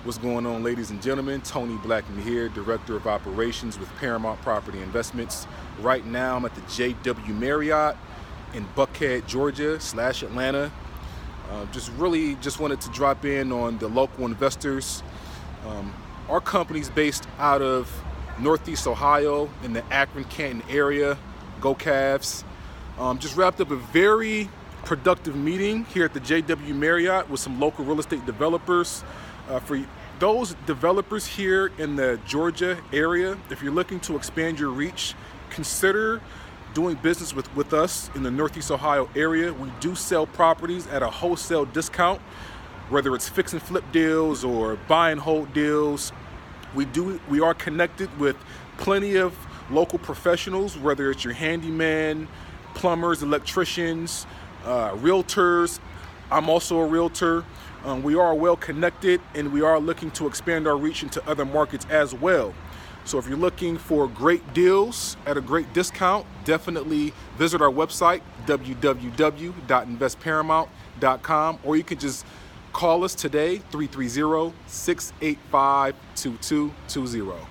What's going on, ladies and gentlemen? Tony Blackman here, Director of Operations with Paramount Property Investments. Right now, I'm at the JW Marriott in Buckhead, Georgia / Atlanta. Just wanted to drop in on the local investors. Our company's based out of Northeast Ohio in the Akron, Canton area. Go Cavs. Just wrapped up a very productive meeting here at the JW Marriott with some local real estate developers. For those developers here in the Georgia area, if you're looking to expand your reach, consider doing business with us in the Northeast Ohio area. We do sell properties at a wholesale discount, whether it's fix and flip deals or buy and hold deals. We are connected with plenty of local professionals, whether it's your handyman, plumbers, electricians, realtors. I'm also a realtor. We are well connected, and we are looking to expand our reach into other markets as well. So if you're looking for great deals at a great discount, definitely visit our website, www.investparamount.com, or you can just call us today, 330-685-2220.